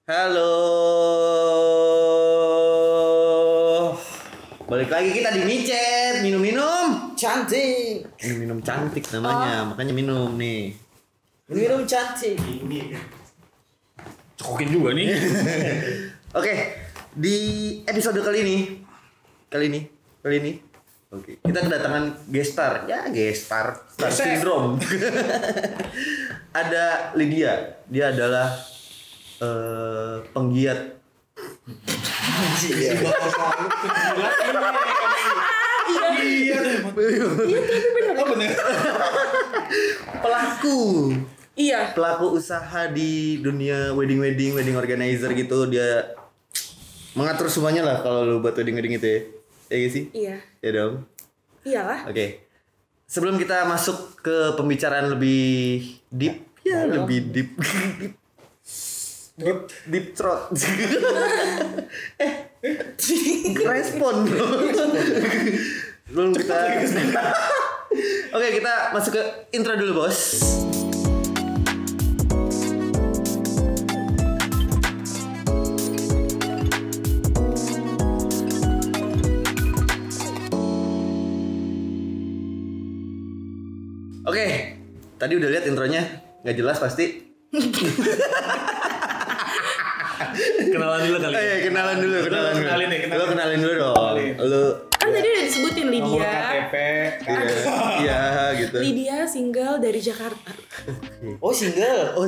Halo. Balik lagi kita di micet, minum-minum Cantik. minum cantik namanya, makanya minum nih. Minum cantik. Cokokin juga nih. Oke, di episode kali ini. Oke, kita kedatangan gestar. Ya, gestar Star Syndrome. Ada Lydia. Dia adalah penggiat. Pelaku. Iya. Pelaku usaha di dunia wedding organizer gitu. Dia mengatur semuanya lah kalau lu buat wedding itu ya. Ya gak sih? Iya. Ya dong. Iyalah. Oke. Sebelum kita masuk ke pembicaraan lebih deep, ya lebih deep. Deep throat. Respon. Belum kita. Oke, kita masuk ke intro dulu, Bos. Oke, tadi udah lihat intronya, nggak jelas pasti. Kenalan dulu kali. Kenalan dulu. Lo kenalin dulu dong. Lo Kan tadi udah disebutin Nomor Lydia. KTP. iya gitu. Lydia single dari Jakarta. Oh single.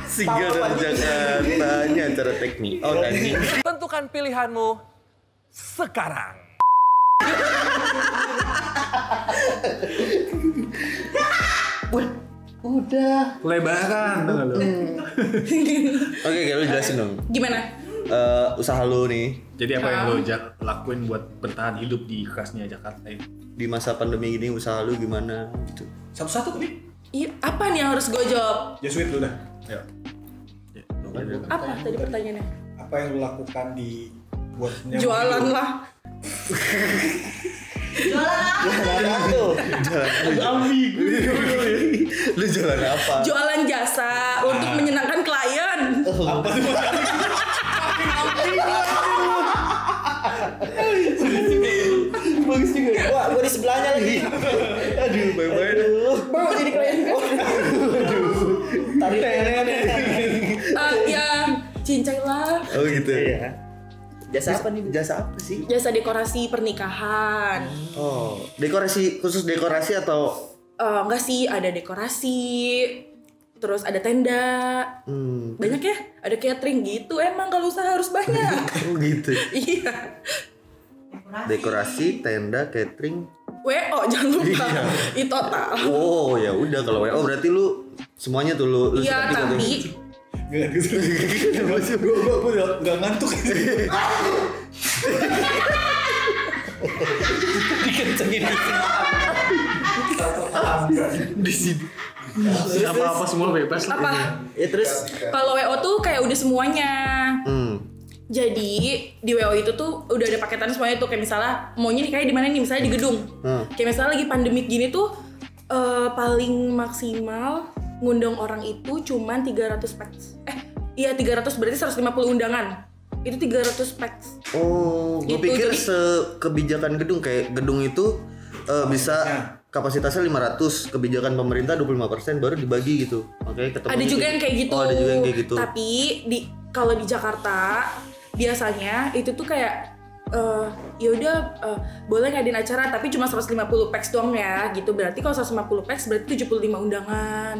Single dari Jakarta. Ini acara teknik. Oh tadi. Tentukan pilihanmu sekarang. Udah. Lebaran. Oke, lu jelasin dong. Gimana? Usaha lu nih Jadi apa yang lo lakuin buat bertahan hidup di khasnya Jakarta ini? di masa pandemi gini, usaha lu gimana gitu. Satu-satu nih. Iya, apa nih yang harus gue jawab? Ya sweet lu dah. Ya. Apa tadi pertanyaannya? Apa yang lu lakukan di buat Jualan lah. Lu jualan apa? Jualan jasa untuk menyenangkan klien. apa sih? Bagus juga. Wah, gua di sebelahnya lagi. Aduh, bye-bye. Mau jadi klien. Tarik Ya, cincai lah. Oh gitu. Iya. Jasa apa nih? Jasa apa sih? Jasa dekorasi pernikahan. Oh, dekorasi khusus dekorasi atau Enggak sih, ada dekorasi. Terus ada tenda. Banyak ya? Ada catering gitu. Emang kalau usaha harus banyak. oh gitu. Iya. Dekorasi, tenda, catering. WO jangan lupa. Itu total. Oh, ya udah kalau WO berarti lu semuanya tuh lu Iya, suka tapi Gak gitu. Gue udah ngantuk. dikencengin di sini. Apa semua bebas lah. apa? Ya terus Kalau WO tuh kayak udah semuanya. Jadi di WO itu tuh udah ada paketan semuanya tuh, kayak misalnya maunya nih kayak di mana nih, misalnya di gedung. Kayak misalnya lagi pandemik gini tuh paling maksimal ngundang orang itu cuman 300 packs. Iya 300 berarti 150 undangan. Itu 300 packs. Oh, gue Gitu, pikir jadi- sekebijakan gedung kayak gedung itu bisa kapasitasnya 500, kebijakan pemerintah 25% baru dibagi gitu. Makanya ketemu. Ada juga yang kayak gitu. Oh, ada juga yang kayak gitu. Tapi kalau di Jakarta biasanya itu tuh kayak ya udah boleh ngadain acara tapi cuma 150 packs doang ya gitu. Berarti kalau 150 packs berarti 75 undangan.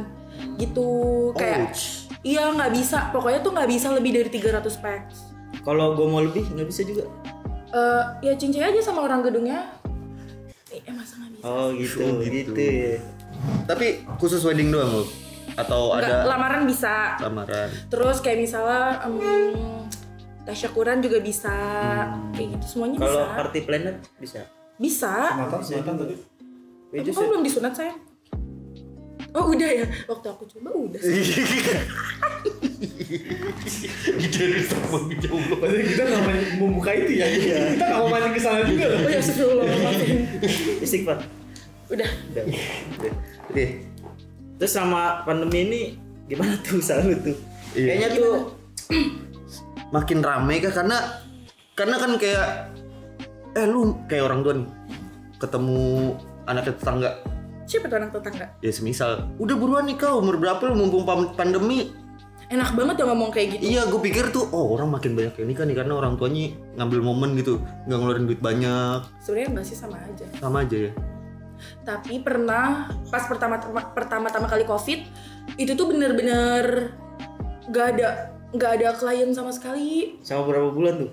Gitu. Kayak iya nggak bisa. Pokoknya tuh nggak bisa lebih dari 300 packs. kalau gua mau lebih nggak bisa juga. Ya cincin aja sama orang gedungnya. Masa nggak bisa? Oh gitu ya. Tapi khusus wedding doang lo? Atau Nggak, ada lamaran bisa. lamaran? Terus kayak misalnya tasyakuran juga bisa. Kayak gitu semuanya Kalau bisa. party planner bisa. Bisa. Mantan tadi. Itu Kamu belum disunat sayang? Oh udah ya, waktu aku coba udah sih. Padahal kita nggak mau membuka itu ya. Kita nggak mau mancing ke sana juga loh. Oh ya astagfirullah, maafin. Istighfar. Udah. Oke. Terus sama pandemi ini gimana tuh usaha lu tuh? Kayaknya tuh makin rame kah karena kan kayak lu kayak orang tua nih ketemu anak tetangga. Siapa tuh anak tetangga? Ya semisal, udah buruan nih kau umur berapa lu mumpung pandemi. Enak banget ya ngomong kayak gitu. Iya, gue pikir tuh orang makin banyak yang nikah nih karena orang tuanya ngambil momen gitu, nggak ngeluarin duit banyak. Sebenarnya enggak sih, sama aja. Sama aja ya. Tapi pernah pas pertama kali COVID itu tuh bener-bener nggak ada klien sama sekali. sama berapa bulan tuh?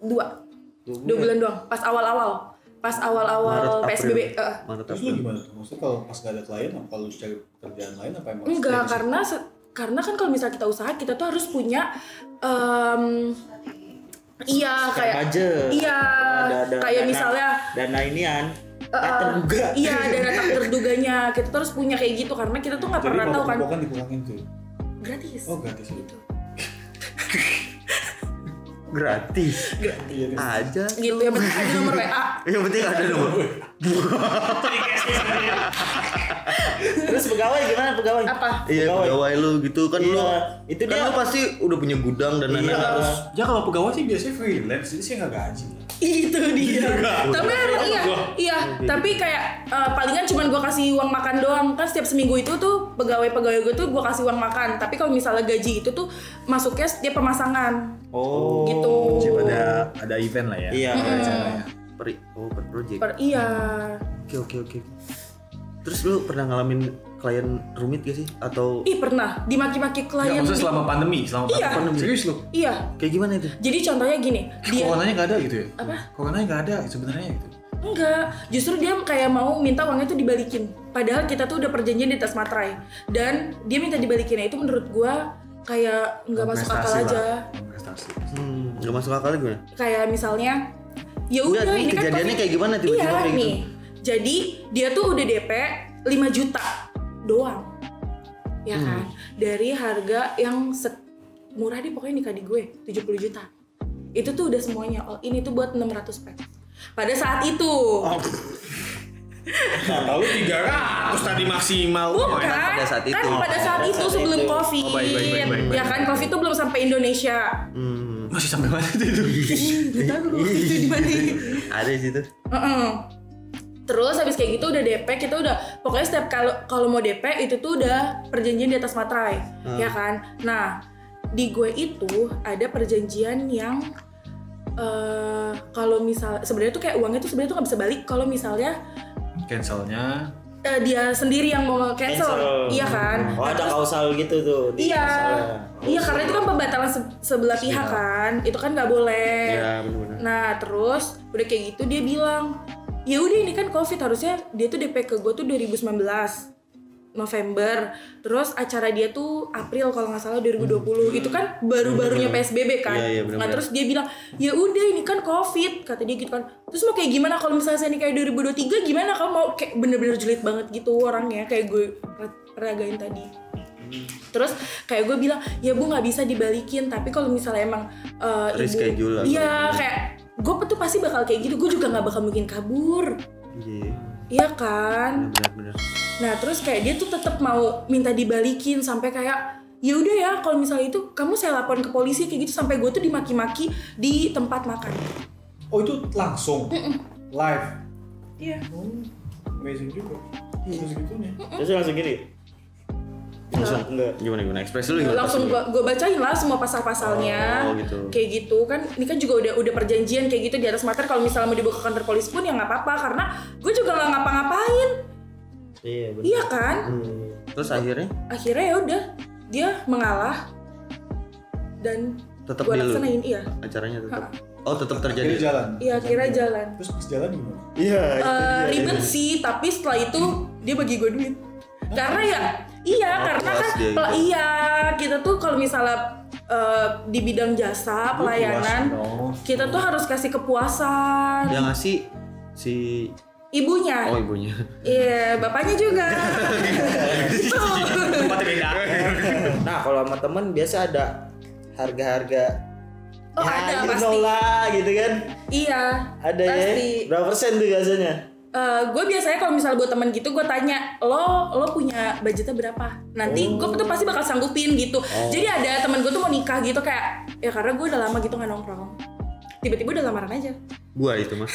2 bulan doang. Pas awal-awal Maret, PSBB. Maret, Terus lu gimana tuh? Maksudnya kalau pas gak ada klien, apa lu cari pekerjaan lain apa emang? Enggak, karena kan kalau misalnya kita usaha kita tuh harus punya kayak budget. Iya, Ada kayak misalnya dana inian. Terduga. Iya, dana tak terduganya. Kita tuh harus punya kayak gitu karena kita tuh nggak pernah tahu kan. Jadi dikurangin tuh. Gratis. Oh gratis Gitu. gratis. Aja. Gitu, yang penting ada nomor WA. Yang penting ada nomor. Terus pegawai gimana pegawai? Apa? Iya, pegawai lu gitu kan Iya, lu. itu Kan dia- lu pasti udah punya gudang dan lain-lain harus. Ya kalau pegawai sih biasanya freelance, jadi sih nggak gaji. Itu dia. Tapi emang iya. Tapi kayak palingan cuman gue kasih uang makan doang. Kan setiap seminggu itu tuh pegawai gue tuh gue kasih uang makan. Tapi kalau misalnya gaji itu tuh masuknya setiap pemasangan. Oh. Gitu. Cip ada event lah ya. Iya. Per project. Iya. Oke. Terus lu pernah ngalamin klien rumit gak sih? Atau Ih pernah dimaki-maki Nggak, klien. maksudnya selama pandemi, Iya. Serius lu? Iya. kayak gimana itu? Jadi contohnya gini, dia Coronanya nggak ada gitu ya? Apa? Coronanya nggak ada sebenarnya gitu. enggak, justru dia kayak mau minta uangnya tuh dibalikin. Padahal kita tuh udah perjanjian di atas materai. Dan dia minta dibalikinnya itu menurut gua kayak nggak masuk akal Prestasi aja. lah. Prestasi. Nggak masuk akal gimana? Kayak misalnya ya Enggak, udah ini ini kan kejadiannya COVID. kayak gimana tiba-tiba iya, kayak gitu? nih. Jadi dia tuh udah DP 5 juta doang. Ya kan? Dari harga yang murah deh pokoknya nikah di gue 70 juta. Itu tuh udah semuanya all in itu buat 600 pack. Pada saat itu. Nah, lu 300 tadi maksimal. Bukan, pada saat itu. kan pada saat itu sebelum COVID. Oh, baik. Ya kan COVID tuh belum sampai Indonesia. Masih sampai mana itu? Gak tahu itu di mana. Ada di situ. Terus habis kayak gitu udah DP, kita udah pokoknya setiap kalau mau DP itu tuh udah perjanjian di atas materai, ya kan? Nah, di gue itu ada perjanjian yang kalau misal sebenarnya tuh kayak uangnya tuh sebenarnya tuh nggak bisa balik kalau misalnya Cancelnya. dia sendiri yang mau cancel, iya kan? Oh, Nah, ada terus- kausal gitu tuh. di Iya, kausalnya. iya karena itu kan pembatalan sebelah pihak kan, itu kan nggak boleh. Iya, benar-benar. Nah terus udah kayak gitu dia bilang, ya udah ini kan COVID harusnya dia tuh DP ke gue tuh 2019 November, terus acara dia tuh April kalau nggak salah 2020, itu kan baru-barunya PSBB kan. Iya, Nah benar-benar. terus dia bilang, ya udah ini kan COVID kata dia gitu kan. Terus mau kayak gimana kalau misalnya saya nikah 2023 gimana? Kamu mau kayak bener-bener julid banget gitu orangnya kayak gue peragain tadi. Terus kayak gue bilang ya bu nggak bisa dibalikin, tapi kalau misalnya emang Reschedule atau iya kayak gue tuh pasti bakal kayak gitu, gue juga nggak bakal mungkin kabur, Iya. iya kan? Benar-benar. Nah terus kayak dia tuh tetap mau minta dibalikin sampai kayak ya udah ya kalau misalnya itu kamu saya laporin ke polisi kayak gitu, sampai gue tuh dimaki-maki di tempat makan. Oh itu langsung live. Iya. Amazing juga. Terus gitunya. Terus langsung gini. Enggak. Gimana ekspresi lu gimana? Langsung gue bacain lah semua pasal-pasalnya. Oh, gitu. Kayak gitu kan, ini kan juga udah perjanjian kayak gitu di atas materai. Kalau misalnya mau dibawa ke kantor polisi pun ya nggak apa-apa karena gue juga nggak ngapa-ngapain. Iya, benar. Iya kan? Terus akhirnya Akhirnya ya udah dia mengalah dan tetap gue di lu laksanain, iya. acaranya tetap. Oh, tetap Akhirnya terjadi. jalan. Iya akhirnya jalan. Terus pas jalan gimana? Iya. Ribet sih, tapi setelah itu dia bagi gue duit. Karena ya, iya karena puas kan dia gitu. iya kita tuh kalau misalnya di bidang jasa pelayanan puas dong. kita tuh harus kasih kepuasan. Yang ngasih si Ibunya. oh ibunya. Iya, bapaknya juga. Gitu. Tempatnya beda. Nah, kalau sama temen biasa ada harga-harga. Oh, ada you pasti. know lah gitu kan. Iya. Ada pasti. ya. Berapa persen tuh biasanya? Gue biasanya kalau misalnya buat temen gitu gue tanya lo punya budgetnya berapa, nanti gue tuh pasti bakal sanggupin gitu. Jadi ada temen gue tuh mau nikah gitu kayak ya karena gue udah lama gitu nggak nongkrong, tiba-tiba udah lamaran aja. Gua itu mah.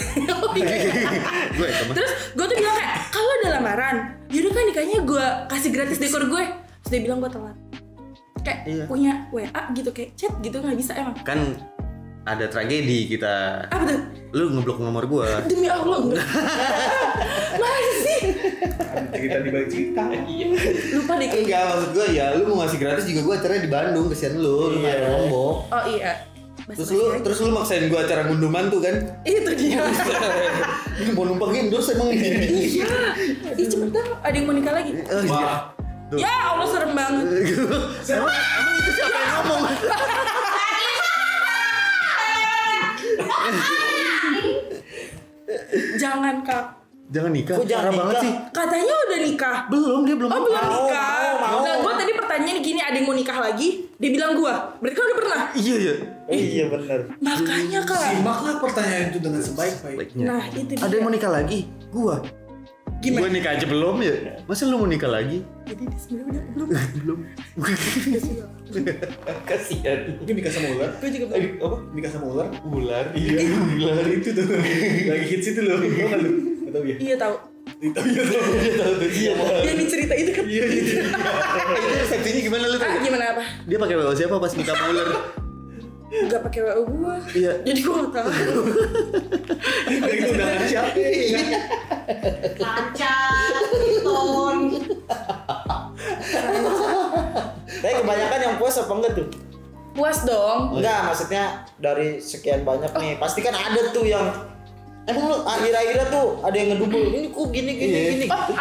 Terus gue tuh bilang kayak kalau udah lamaran yaudah kan nikahnya gue kasih gratis dekor gue. Terus dia bilang gue telat kayak punya WA gitu kayak chat gitu nggak bisa emang kan. Ada tragedi kita. Apa tuh? Lu ngeblok nomor gua. Demi Allah enggak. Masa sih? Cerita di balik cerita. Iya. Lupa deh kayaknya. Enggak, maksud gua ya lu mau ngasih gratis juga gua acaranya di Bandung, kesian lu main Lombok. Oh iya. Terus lu maksain gua acara ngunduman tuh kan? Itu dia. Ini mau numpang endorse emang ini. Ih cepet dong, ada yang mau nikah lagi. Wah. Ya Allah serem banget. Emang itu siapa yang ngomong? Jangan Kak. Jangan nikah. Kok jangan Parah banget nikah? sih. Katanya udah nikah. Belum, dia belum. Oh belum nikah. mau. Nah gue tadi pertanyaan gini, ada yang mau nikah lagi? Dia bilang gue. Berarti kan udah pernah. Iya ya. Iya benar. Makanya Kak. Simaklah pertanyaan itu dengan sebaik-baiknya. Nah itu dia. Ada yang mau nikah lagi? Gua. Gimana? Gua nikah aja belum ya. Masa lu mau nikah lagi? Jadi dia sebenarnya udah belum. Kasihan. Mungkin nikah sama ular. Gue juga belum. Apa? Nikah sama ular? Ular. Iya, ular itu tuh. Lagi hits itu loh. Tau nggak lu? Nggak tahu ya? Iya tahu. Iya. Yang dicerita itu kan. Iya. Itu resepsinya gimana lu tadi? Gimana apa? Dia pakai WO siapa pas nikah sama ular? Gak pakai WO gue. Iya. Jadi gue gak tahu. Itu undangan siapa? Tapi kebanyakan yang puas apa enggak tuh? Puas dong. Enggak, maksudnya dari sekian banyak nih, pasti kan ada tuh yang emang lu akhir-akhirnya tuh ada yang ngedumel ini kok gini. Oh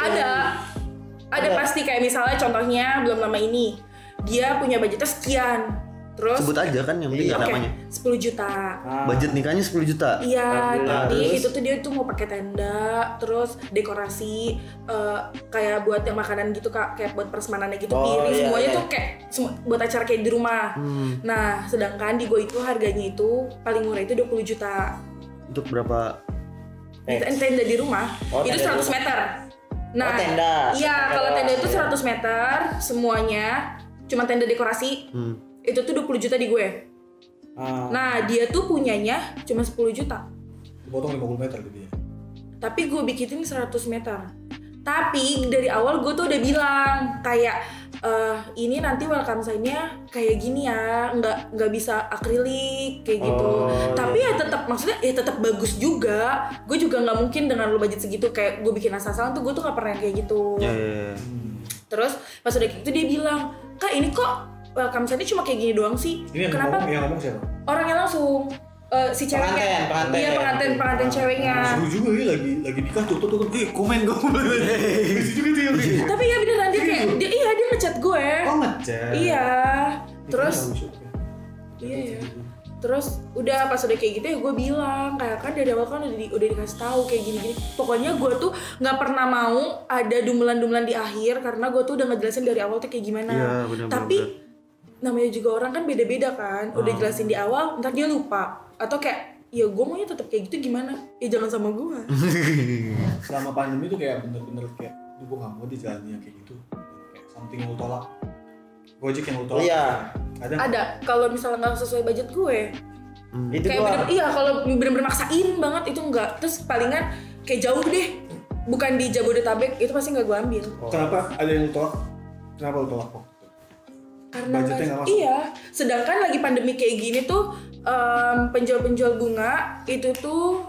ada pasti kayak misalnya contohnya belum lama ini dia punya budgetnya sekian. Terus Sebut aja kan yang penting oke, namanya. 10 juta. Budget nikahnya 10 juta. Iya, Alhamdulillah. tapi Terus? itu tuh dia tuh mau pakai tenda, terus dekorasi kayak buat yang makanan gitu Kak, kayak buat prasmanannya gitu, Oh, piring iya, semuanya iya. tuh kayak buat acara kayak di rumah. Nah, sedangkan di gue itu harganya itu paling murah itu 20 juta. Untuk berapa? Tenda di rumah Oh, itu tenda di 100 rumah. meter. Nah, Oh, tenda. iya Tenda kalau doang. tenda itu 100 meter semuanya, cuma tenda dekorasi. Itu tuh 20 juta di gue. Nah, dia tuh punyanya cuma 10 juta. Potong 50 meter gitu ya. Tapi gue bikin 100 meter. Tapi dari awal gue tuh udah bilang kayak ini nanti welcome sign-nya kayak gini ya, nggak bisa akrilik kayak gitu. Tapi ya tetap maksudnya ya tetap bagus juga. Gue juga nggak mungkin dengan lo budget segitu kayak gue bikin asal-asalan tuh gue tuh nggak pernah kayak gitu. Terus pas udah kayak gitu dia bilang, "Kak, ini kok welcome sign-nya cuma kayak gini doang sih? Ini Kenapa?" yang ngomong siapa? Orangnya langsung si ceweknya. Pengantin. Iya, pengantin ceweknya. Seru juga ya lagi nikah tuh komen gue. Lucu juga tuh yang Tapi ya beneran dia kayak dia ngechat gue. Oh ngechat. Iya. Terus iya ya. Terus udah pas udah kayak gitu ya gue bilang kayak kan dari awal kan udah dikasih tahu kayak gini-gini. Pokoknya gue tuh nggak pernah mau ada dumelan-dumelan di akhir karena gue tuh udah ngejelasin dari awal tuh kayak gimana. Iya, bener-bener. Tapi namanya juga orang kan beda-beda kan. Udah jelasin di awal, ntar dia lupa atau kayak ya gue maunya tetap kayak gitu gimana? Ya jangan sama gue. Selama pandemi tuh kayak bener-bener kayak gue gak mau dijalani yang kayak gitu. Kayak something yang lu tolak. Gojek yang lu tolak. Iya. Ada. Kalau misalnya nggak sesuai budget gue, Itu kayak gua. iya kalau bener-bener maksain banget itu enggak. Terus palingan kayak jauh deh, bukan di Jabodetabek itu pasti nggak gue ambil. Kenapa ada yang lu tolak? Kenapa lu tolak kok? Karena Budgetnya nggak masuk? iya, sedangkan lagi pandemi kayak gini tuh penjual-penjual bunga itu tuh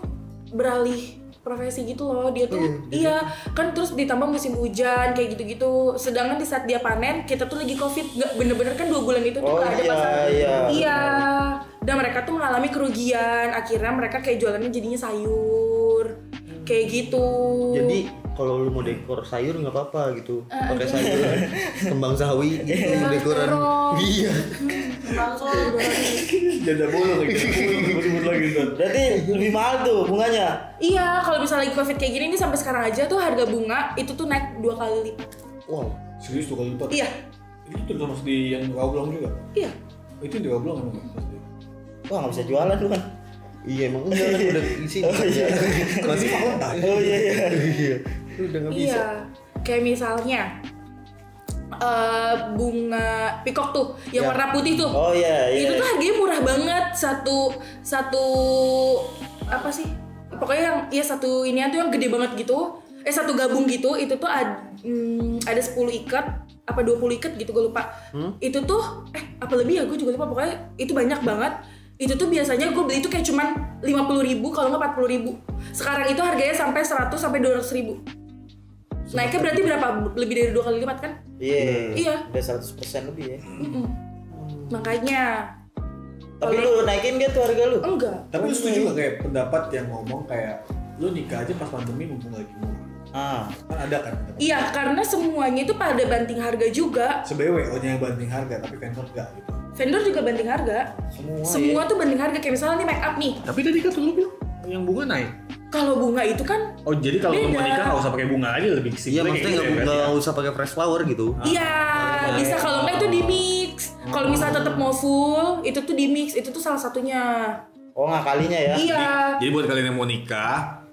beralih profesi gitu loh. Dia tuh iya kan, terus ditambah musim hujan kayak gitu-gitu. Sedangkan di saat dia panen kita tuh lagi covid, nggak bener-bener kan 2 bulan itu tuh Oh, nggak ada iya, pasar. iya. Dan mereka tuh mengalami kerugian. Akhirnya mereka kayak jualannya jadinya sayur kayak gitu. Jadi kalau lu mau dekor sayur nggak apa-apa gitu, pakai sayur kembang sawi gitu, dekoran. Iya. Janda bolong lagi. Sebut lagi ntar. Berarti lebih mahal tuh bunganya. Iya, kalau misalnya lagi covid kayak gini nih sampai sekarang aja tuh harga bunga itu tuh naik 2 kali lipat. Wow. Serius tuh kali lipat. Iya, Itu termasuk di yang Rawabelong juga. iya. Itu di Rawabelong emang pasti. Wah nggak bisa jualan lu kan. Iya emang enggak kan udah isi. Oh iya. Masih Oh iya. Lu udah enggak bisa. Iya, kayak misalnya bunga pikok tuh yang Ya. warna putih tuh. Oh iya. Itu tuh harganya murah banget, satu apa sih? Pokoknya yang ya satu inian tuh yang gede banget gitu. Satu gabung gitu, itu tuh ada 10 ikat apa 20 ikat gitu gue lupa. Itu tuh apa lebih ya gue juga lupa, pokoknya itu banyak banget. Itu tuh biasanya gue beli itu kayak cuman 50.000 kalau nggak 40.000. Sekarang itu harganya sampai 100 sampai 200.000. Naiknya berarti berapa? Lebih dari 2 kali lipat kan? Iya. Udah 100% lebih ya. Makanya. Tapi lu naikin gak tuh harga lu? Enggak. Tapi lu setuju gak kayak pendapat yang ngomong kayak lu nikah aja pas pandemi mumpung lagi murah? Kan ada kan? Iya, karena semuanya itu pada banting harga juga. Sebenarnya WO-nya yang banting harga, tapi vendor enggak gitu. Vendor juga banting harga. Semua tuh banting harga. Kayak misalnya nih make up nih. Tapi tadi kan lu bilang yang bunga naik. Kalau bunga itu kan Oh jadi kalau beda. mau nikah nggak usah pakai bunga aja, lebih Iya simpel maksudnya nggak usah pakai fresh flower gitu. iya, bisa kalau enggak itu di mix. Kalau misalnya tetap mau full, itu tuh di mix. Itu tuh salah satunya. Oh ngakalinya ya? Iya. Jadi buat kalian yang mau nikah,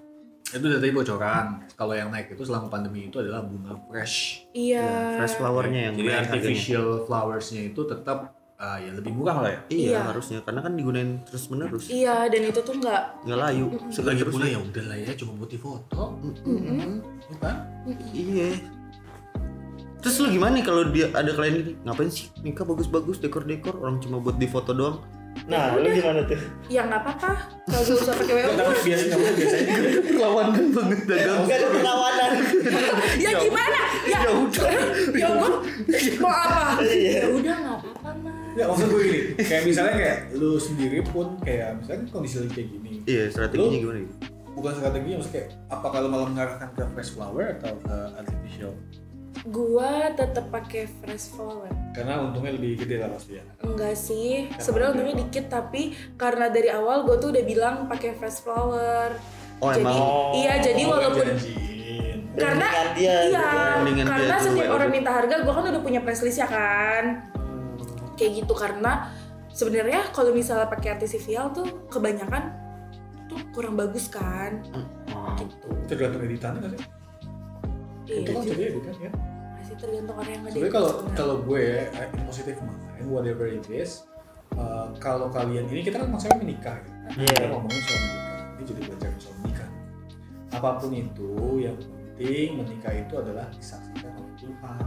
itu udah tadi bocoran. Kalau yang naik itu selama pandemi itu adalah bunga fresh. Iya. Fresh flowernya yang Jadi naik artificial flowersnya itu tetap ya lebih murah lah ya. Iya Iya. harusnya karena kan digunain terus menerus. Iya, dan itu tuh enggak. Nggak layu. Lagi pula ya udahlah ya, cuma buat foto. Bukan? Iya. Terus lu gimana nih kalau dia ada klien gini, ngapain sih nikah bagus-bagus dekor-dekor orang cuma buat di foto doang? Nah, lu gimana tuh? Ya nggak apa-apa. Kalau nggak usah pakai WO. Tapi biasanya Perlawanan banget dagang. Enggak ada perlawanan. Ya gimana? Ya udah. Ya gua mau apa? Ya udah nggak apa-apa mah. ya maksud gue gini, kayak misalnya kayak lu sendiri pun kayak misalnya kondisi lagi kayak gini. Iya strateginya Lu- gimana gitu? Bukan strateginya, maksudnya kayak apa kalau malah mengarahkan ke fresh flower atau ke artificial? Gua tetap pakai fresh flower. Karena untungnya lebih gede lah pasti ya. Enggak sih, sebenarnya untungnya dikit, tapi karena dari awal gue tuh udah bilang pakai fresh flower. Oh, jadi emang? iya, jadi walaupun janjiin. karena Brandingan dia, iya, brandingan dia karena tuh, setiap ya orang udah. minta harga, gue kan udah punya price list ya kan. Kayak gitu, karena sebenarnya kalau misalnya pakai artificial tuh kebanyakan tuh kurang bagus kan. Gitu. Tergantung editannya kan sih? Itu kan Iya, jadi editan ya. masih tergantung orang yang ngedit. Sebenarnya kalau gue ya, in positive mind, whatever it is, kalau kalian ini kita kan maksudnya menikah gitu. Kita ngomongin soal menikah, ini jadi belajar soal menikah. Apapun itu, yang penting menikah itu adalah disaksikan oleh Tuhan.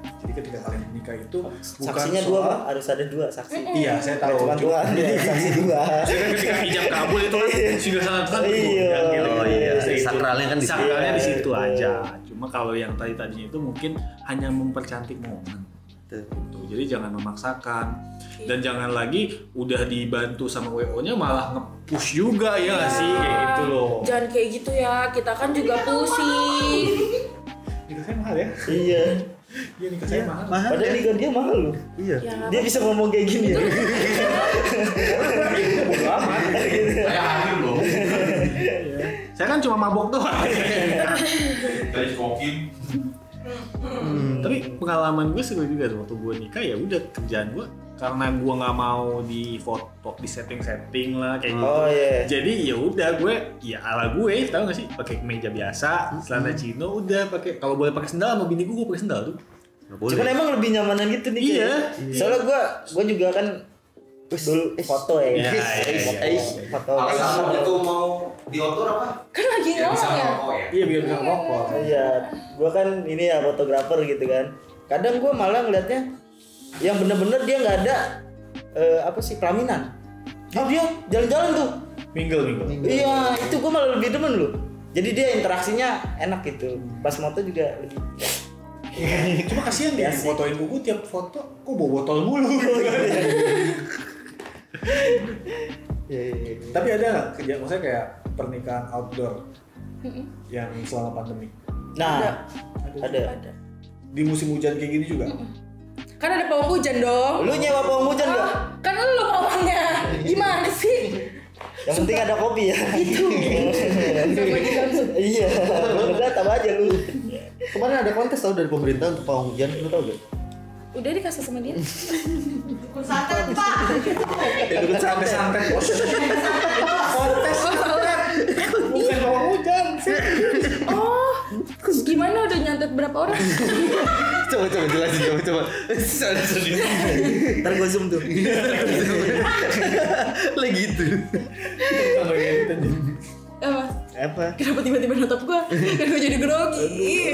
Jadi ketika kalian menikah itu bukan Saksinya dua, Pak. Harus ada dua saksi. Iya, saya tahu. Cuma Tuhan, dua, saksi dua. Jadi kan ketika hijab kabul itu kan sudah sangat Tuhan Iya. Oh iya, sakralnya kan di situ. Sakralnya di situ aja. Cuma kalau yang tadinya itu mungkin hanya mempercantik momen. Gitu. Jadi jangan memaksakan dan jangan lagi udah dibantu sama WO-nya malah nge-push juga ya nggak sih kayak gitu loh. Jangan kayak gitu ya, kita kan juga pusing. Nikah saya mahal ya? Iya. Iya nikah saya mahal. Padahal nikah dia mahal loh. Iya. Ya, Dia bisa ngomong kayak gini ya. Bodo amat. Saya hakim loh. Saya kan cuma mabok doang. Dari kokin. Tapi pengalaman gue seru juga tuh, waktu gue nikah ya udah kerjaan gue karena gue nggak mau di foto di setting lah kayak gitu. Oh iya. Jadi ya udah gue ya ala gue tau gak sih pakai kemeja biasa, celana chino udah pakai kalau boleh pakai sendal sama bini gue pakai sendal tuh. Nggak boleh. Cuman emang lebih nyamanan gitu nih. Iya. Kayaknya. Soalnya gua juga kan dulu foto ya. Iya, iya. Foto. Alasan itu mau diatur apa? Kan lagi Ya bisa ngomong ya. ngerokok ya. Iya biar bisa rokok. Iya, gua kan ini ya fotografer gitu kan. Kadang gua malah ngeliatnya yang bener-bener dia nggak ada apa sih pelaminan. Oh dia jalan-jalan tuh. Mingle. Iya, itu gua malah lebih demen loh. Jadi dia interaksinya enak gitu. Pas moto juga lebih. Cuma kasihan dia Asik. fotoin buku tiap foto kok bawa botol mulu. Iya. Tapi ada nggak kerja maksudnya kayak pernikahan outdoor yang selama pandemi? Nah, ada. Di musim hujan kayak gini juga? Kan ada pawang hujan dong. Lu nyewa pawang hujan nggak? Kan lu pawangnya. Gimana sih? Yang penting ada kopi ya. Itu. Sama di langsung. Iya. Udah tambah aja lu. Kemarin ada kontes tau dari pemerintah untuk pawang hujan, lu tau gak? Udah dikasih sama dia. Santet, Pak. Santai-santai bos. berapa orang? Coba jelasin coba. Ntar gue zoom tuh. Lagi gitu. Kalau edit aja. Apa? Kenapa tiba-tiba notop gue? Kan gue jadi grogi.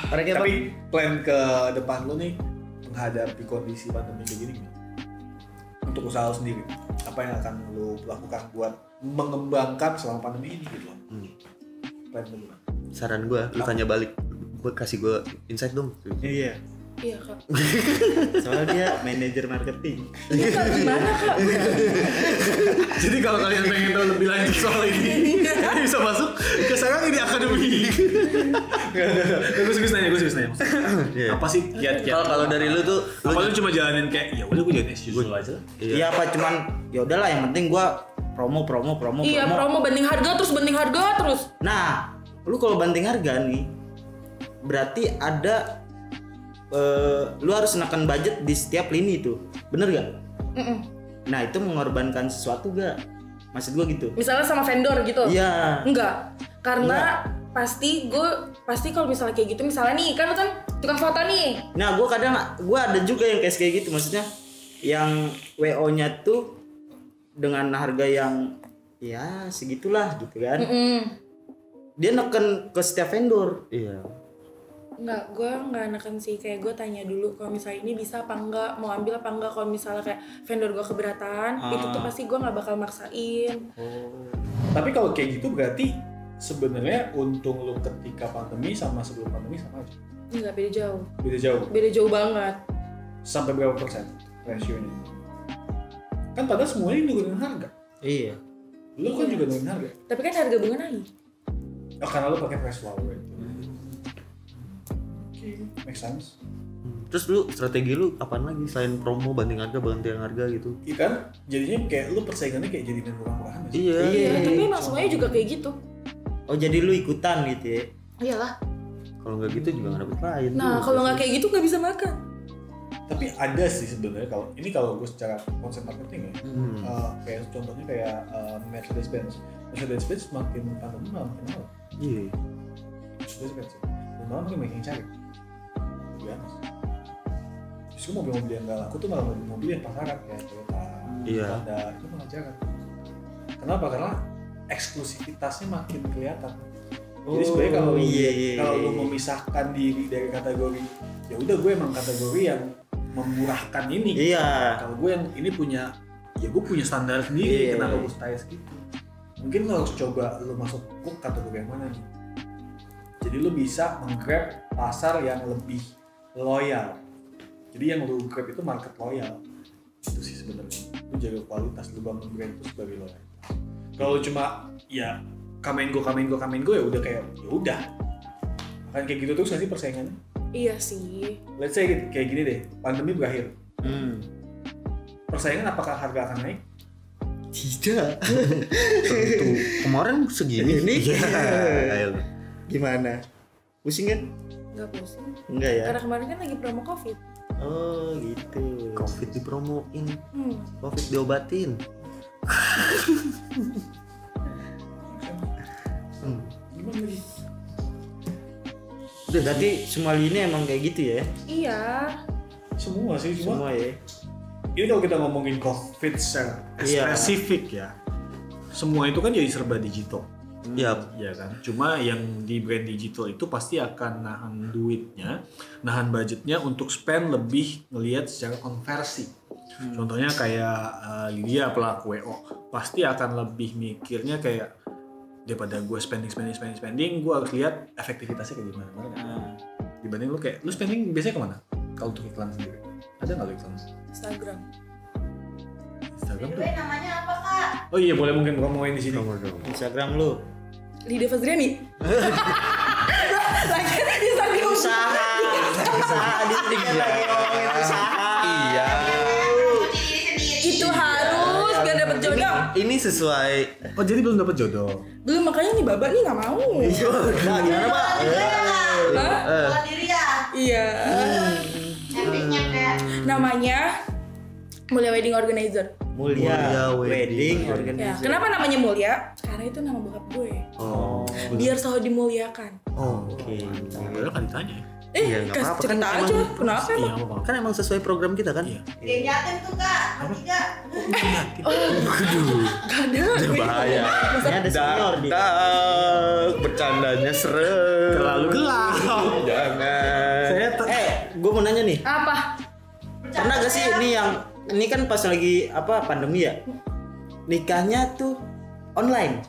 Tapi plan ke depan lu nih menghadapi kondisi pandemi kayak gini gimana? Untuk usaha lu sendiri, apa yang akan lu lakukan buat mengembangkan selama pandemi ini gitu loh? Plan lu gimana? Saran gue, lu tanya balik. Gue kasih gue insight dong. Iya. Iya kak. Soalnya dia manajer marketing. Iya kak, gimana kak? Jadi kalau kalian pengen tahu lebih lanjut soal ini, kalian bisa masuk ke Sarang Ini Academy. Gue serius nanya. Iya. Apa sih kiat-kiat? Kalau dari lu tuh, Apa lu cuma jalanin kayak ya udah gue jalanin as usual aja. Iya apa cuman ya udahlah yang penting gua promo. Iya promo banding harga terus. Nah, lu kalau banding harga nih berarti ada lu harus menekan budget di setiap lini itu. Bener gak? Nah, itu mengorbankan sesuatu gak? Maksud gua gitu. Misalnya sama vendor gitu? Iya. Enggak. Karena pasti kalau misalnya kayak gitu, misalnya nih kan lu kan tukang foto nih. Nah, gua ada juga yang kayak gitu, maksudnya yang WO-nya tuh dengan harga yang ya segitulah gitu kan. Dia neken ke setiap vendor. iya. Enggak, gue nggak neken sih, kayak gue tanya dulu kalau misalnya ini bisa apa enggak, mau ambil apa enggak. Kalau misalnya kayak vendor gue keberatan, itu tuh pasti gue nggak bakal maksain. Tapi kalau kayak gitu berarti sebenarnya untung lu ketika pandemi sama sebelum pandemi sama aja. Enggak, beda jauh. Beda jauh banget. Sampai berapa persen rasionya? Kan padahal semuanya nurunin harga. Iya. Lu kan juga nurunin harga. Tapi kan harga bunga naik. Oh, karena lu pakai fresh flower itu. Make sense. Terus lu strategi lu apaan lagi selain promo banding harga gitu? Iya kan? Jadinya kayak lu persaingannya kayak jadi murah-murahan aja. Iya. Tapi emang semuanya juga kayak gitu. Oh, jadi lu ikutan gitu ya? Iyalah. Kalau nggak gitu juga nggak dapet klien. Nah, kalau nggak kayak gitu nggak bisa makan. Tapi ada sih sebenarnya kalau gue secara konsep marketing ya. Kayak contohnya kayak Mercedes-Benz makin pandemi makin mahal. Iya. Mercedes-Benz malah makin cari. Biasa. Justru mobil-mobil yang gak laku tuh malah mobil yang pasaran kayak Toyota, Honda, itu malah jarang. Kenapa? Karena eksklusivitasnya makin kelihatan. Jadi sebenarnya kalau lu memisahkan diri dari kategori, ya udah gue emang kategori yang memurahkan ini. Iya. Kalau gue yang ini punya, ya gue punya standar sendiri. Kenapa gue style gitu? Mungkin lo harus coba lo masuk ke kategori yang mana nih. Jadi lo bisa menggrab pasar yang lebih loyal. Jadi yang lo grab itu market loyal. Itu sih sebenarnya. Lo jaga kualitas, lo bangun brand itu sebagai loyal. Kalau cuma ya come and go ya udah kayak ya udah. Akan kayak gitu terus nggak sih persaingannya? Iya sih. Let's say kayak gini deh, pandemi berakhir. Persaingan apakah harga akan naik? Tidak. Tentu. Kemarin segini. Iya. Gimana? Pusing kan? Nggak pusing. Enggak ya? Karena kemarin kan lagi promo COVID. Oh gitu. Covid dipromoin, Covid diobatin. Gimana lagi? Udah, berarti semua lini emang kayak gitu ya? Iya. Semua sih, Semua ya. Ini kalau kita ngomongin COVID secara spesifik ya, semua itu kan jadi serba digital. Iya. Ya kan. Cuma yang di brand digital itu pasti akan nahan duitnya, nahan budgetnya untuk spend lebih ngelihat secara konversi. Contohnya kayak Lydia pelaku WO pasti akan lebih mikirnya kayak daripada gue spending, gue harus lihat efektivitasnya kayak gimana. Dibanding lu kayak lu spending biasanya kemana? Kalau untuk iklan sendiri, ada nggak lu iklan? Instagram tuh. Namanya apa kak? Oh iya boleh mungkin promoin di sini. Instagram lu. Lydia Fazriani. Lagi Instagram Usaha di lagi ngomongin usaha. Iya. itu harus biar dapet jodoh. Ini sesuai. Oh jadi belum dapat jodoh? Belum, makanya nih Baba nih nggak mau. Nah, gimana Pak? Hah? Buat diri ya? Iya. Cantiknya kayak Namanya Mulia Wedding Organizer. Mulia Wedding Ya, Organizer. kenapa namanya Mulia? Karena itu nama bokap gue. Oh. Biar selalu dimuliakan. Oke. Udah kan ditanya ya. Iya, nggak apa-apa. cerita Kan aja. emang- Kenapa Iya, emang? apa? Kan emang sesuai program kita kan? Iya. Dia nyatin tuh kak, bertiga. Gak ada. Bahaya. Ini ada senior di. Bercandanya serem. Terlalu gelap. Jangan. Gue mau nanya nih. Apa? Pernah gak sih ini kan pas lagi pandemi ya? Nikahnya tuh online.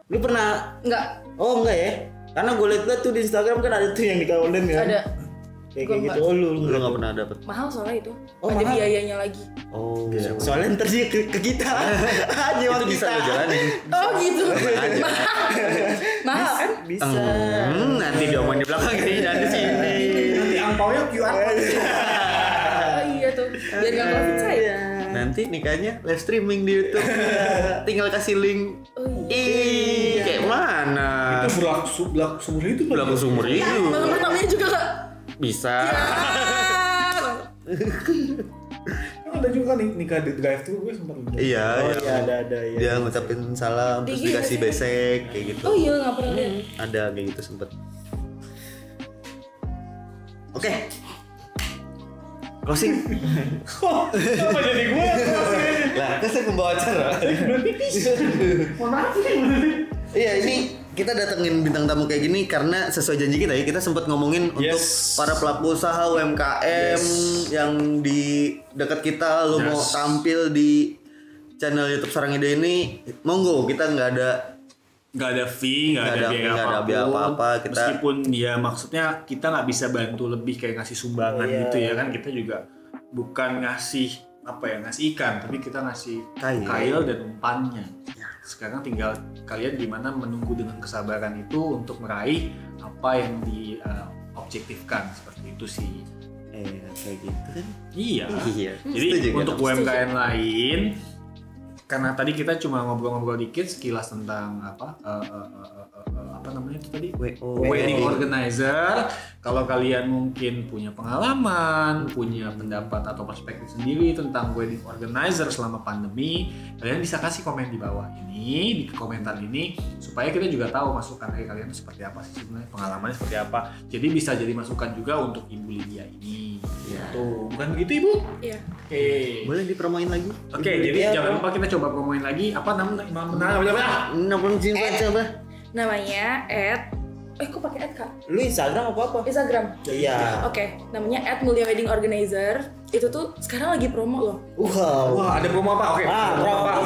Lu pernah? Enggak. Oh enggak ya? Karena gue liat tuh di Instagram kan ada tuh yang nikah online kan? Ada. Kayak Gua gitu. Oh lu Lu nggak pernah dapet? Mahal soalnya itu. Oh, ada mahal. biayanya lagi. Oh. Soalnya ntar dia ke kita. Nyewa Itu bisa kita. lo jalanin. Oh gitu. Mahal kan? Bisa. Nanti diomongin di belakang ini dan di sini. Nanti angpaunya QR code. Oh iya tuh. Biar nggak covid saya. Nanti nikahnya live streaming di YouTube. Tinggal kasih link. Oh iya. Kayak mana? Itu berlaku seumur hidup. Berlaku seumur hidup. Bang pertamanya juga kak. Bisa. Kan ada juga nih nikah di drive thru gue sempat lihat. Iya. Oh iya. iya ada ya. Dia ngucapin salam terus Iya, dikasih iya. besek kayak gitu. Oh iya nggak pernah lihat. Ada kayak gitu sempet. Oke. Closing. Apa jadi gue? Lah, kan saya pembawa acara. Mohon maaf sih. Iya, ini kita datengin bintang tamu kayak gini karena sesuai janji kita ya. Kita sempat ngomongin untuk para pelaku usaha UMKM yang di dekat kita, lu mau tampil di channel YouTube Sarang Ide ini, monggo, kita nggak ada fee, nggak ada biaya apa-apa. Kita meskipun ya maksudnya kita nggak bisa bantu lebih kayak ngasih sumbangan gitu ya kan, kita juga bukan ngasih ngasih ikan, tapi kita ngasih kail dan umpannya. Sekarang tinggal kalian gimana menunggu dengan kesabaran itu untuk meraih apa yang diobjektifkan, seperti itu sih. kayak gitu kan. Iya. Iya. Jadi Setuju, untuk kan? UMKM lain, karena tadi kita cuma ngobrol-ngobrol dikit sekilas tentang apa namanya itu tadi, wedding organizer. Kalau kalian mungkin punya pengalaman, punya pendapat atau perspektif sendiri tentang wedding organizer selama pandemi, kalian bisa kasih komen di bawah ini, di komentar ini, supaya kita juga tahu masukan dari kalian seperti apa sih sebenarnya, pengalamannya seperti apa. Jadi bisa jadi masukan juga untuk Ibu Lydia ini. Tuh, bukan begitu Ibu? Iya. Oke. Boleh dipromoin lagi? Oke, jadi jangan lupa kita coba promoin lagi apa namanya? Coba. Namanya kok pakai @kak? Lu Instagram apa? Instagram. Iya. Oke, namanya @Mulia Wedding Organizer. Itu tuh sekarang lagi promo loh. Wow. Wah, ada promo apa? Oke. promo apa?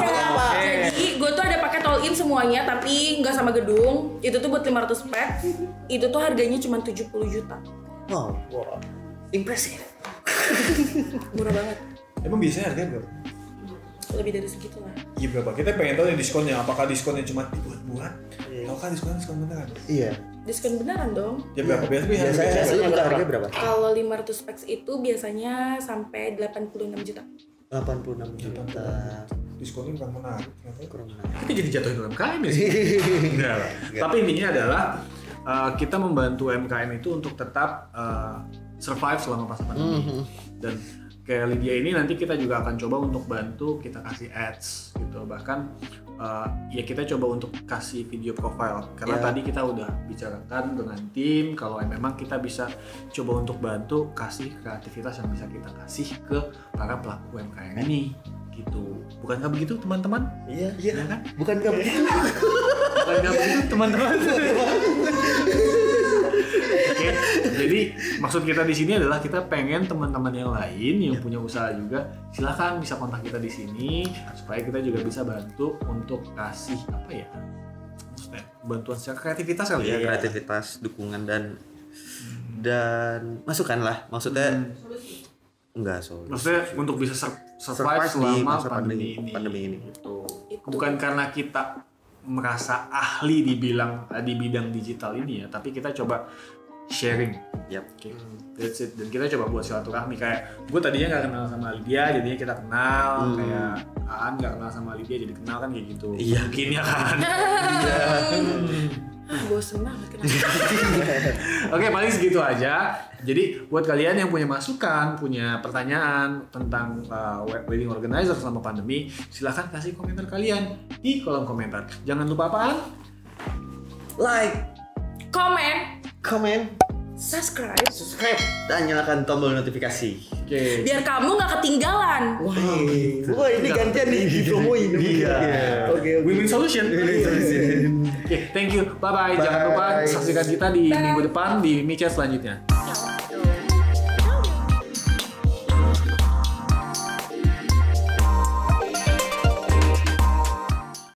Iya. Jadi gue tuh ada paket all in semuanya, tapi nggak sama gedung. Itu tuh buat 500 pack. Itu tuh harganya cuma 70 juta. Wow. Impresif. Murah banget. Emang biasanya harganya berapa? Lebih dari segitu lah. Iya berapa? Kita pengen tahu nih diskonnya. Apakah diskonnya cuma dibuat-buat? Atau kan diskon beneran? Iya. Diskon beneran dong. Ya berapa? Biasanya Biasanya buka harga berapa? Kalau 500 packs itu biasanya sampai 86 juta. 86 juta. diskonnya bukan menarik. Kurang menarik. Kita jadi jatuhin UMKM ya sih. Enggak lah. Tapi intinya adalah kita membantu UMKM itu untuk tetap survive selama masa pandemi. Dan kayak Lydia ini nanti kita juga akan coba untuk bantu kita kasih ads gitu. Bahkan ya kita coba untuk kasih video profile karena tadi kita udah bicarakan dengan tim kalau memang kita bisa coba untuk bantu kasih kreativitas yang bisa kita kasih ke para pelaku UMKM ini gitu. Bukankah begitu teman-teman? Iya, Ya kan? Bukankah begitu? Bukankah begitu teman-teman? Oke, jadi maksud kita di sini adalah kita pengen teman-teman yang lain yang punya usaha juga silakan bisa kontak kita di sini supaya kita juga bisa bantu untuk kasih apa ya, maksudnya bantuan secara kreativitas kali ya. Kreativitas, dukungan dan masukan lah. Maksudnya enggak solusi. Maksudnya untuk bisa survive di selama masa pandemi ini. Gitu. Bukan karena kita merasa ahli di bidang digital ini ya, tapi kita coba sharing. Okay. That's it. Dan kita coba buat silaturahmi kayak gue tadinya nggak kenal sama Lydia, jadinya kita kenal. Kayak Aan nggak kenal sama Lydia, jadi kenal kan kayak gitu. Iya. Mungkin ya kan. Bosen banget kenapa? Oke, paling segitu aja. Jadi buat kalian yang punya masukan, punya pertanyaan tentang wedding organizer selama pandemi, silahkan kasih komentar kalian di kolom komentar. Jangan lupa apaan? Like, Komen, subscribe, dan nyalakan tombol notifikasi. Oke. biar kamu nggak ketinggalan. Wah, ini gantian nih dipromoin. Iya. Oke. Win-win solution. Oke, thank you. Bye-bye. Jangan lupa saksikan kita di minggu depan di micet selanjutnya.